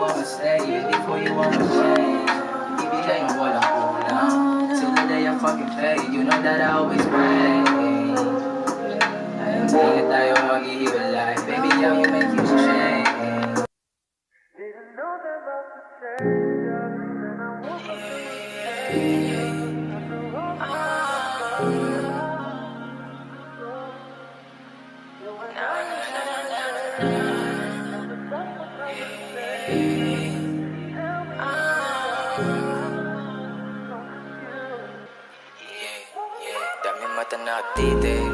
wanna stay, even before you wanna change. Ibigay mo walang kulang. Till the day I fucking fade, you know that I always pray. Ayaw hindi na tayo maghihiwalay, baby, I will make you change. Daming mata nakatitig,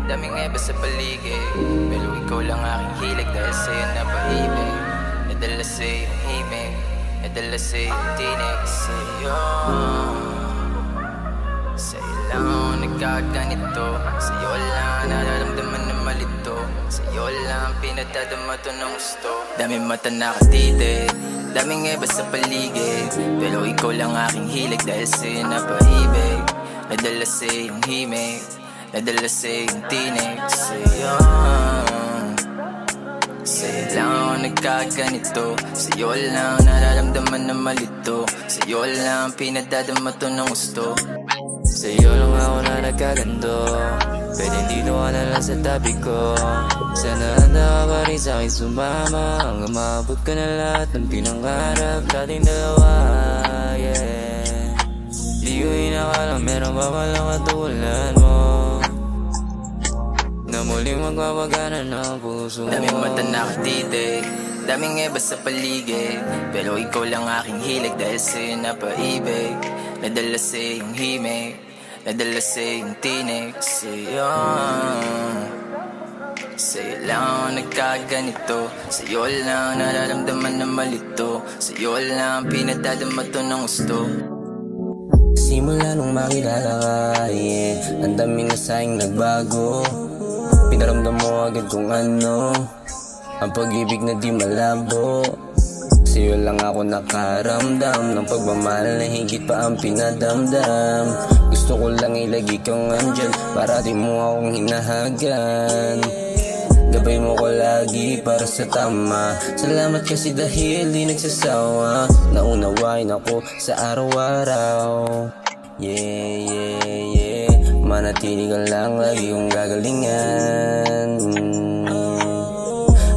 daming eba sa paligid, pero ikaw lang aking hilig dahil sa'yo napaibig. Nadala sa'yo yung himig, nadala sa'yo yung tinig. Sa'yo lang ako nagkaganito, sa'yo lang nararamdaman na malito, sa'yo lang pinadadama to ng gusto. Daming mata nakatitig, daming eba sa paligid, pero ikaw lang aking hilig dahil sa'yo napaibig. Nadala sa'yo yung himig, nadala sa'yo yung tinig. Sa'yo lang ako nagkaganito, sa'yo lang nararamdaman na malito, sa'yo lang pinadadama to ng gusto. Sa'yo lang ako na nagkaganto, pwede dito ka na lang sa tabi ko. Sana handa ka pa rin sa'kin sumama, hanggang maabot ko na lahat ng pinangarap nating dalawa, yeah. Di ko inakalang meron pa palang katulad mo, na muling magpapagana ng puso mo. Daming mata nakatitig, daming eba sa paligid, pero ikaw lang aking hilig dahil sa'yo napaibig. Nadala sa'yo yung himig, nadala sa'yo yung tinig. Sa'yo lang ako nagkaganito, sa'yo lang nararamdaman na malito, sa'yo lang pinadadama to ng gusto. Simula nung makilala ka, yeah, ang dami na sa'king nagbago. Pinaramdam mo agad kung ano ang pag-ibig na di malabo. Sa'yo lang ako nakaramdam ng pagmamahal na higit pa ang pinadamdam. Gusto ko lang ilagi kang andyan para di mo akong hinahagan. Gabay mo ko lagi para sa tama. Salamat kasi dahil di nagsasawa, naunawain ako sa araw-araw. Yeah, yeah, yeah. Manatili ka lang, lagi kong gagalingan.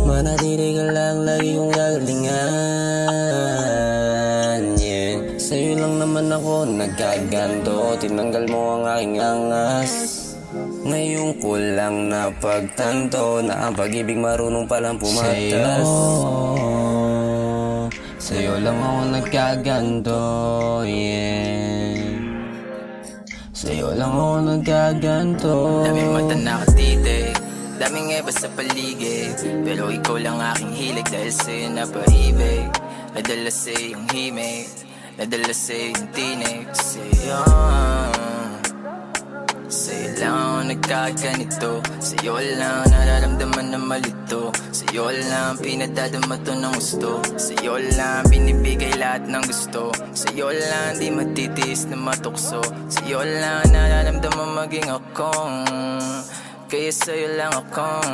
Manatili ka lang, lagi kong gagalingan. Yeah. Sa'yo lang naman ako nagkaganto, tinanggal mo ang aking angas. Ngayon ko lang napagtanto na ang pag-ibig marunong palang pumatas. Sa'yo lang ako nagkaganto, yeah. Sa'yo lang ako nagkaganto. Daming mata nakatitig, daming eba sa paligid, pero ikaw lang aking hilig dahil sa'yo napaibig. Nadala sa'yo yung himig, nadala sa'yo yung tinig. Sa'yo lang ako nagkaganito, sa'yo lang nararamdaman na malito, sa'yo lang pinadadama to ng gusto, sa'yo lang binibigay lahat ng gusto, sa'yo lang di matitiis na matukso, sa'yo lang nararamdaman maging akong, kaya sa'yo lang akong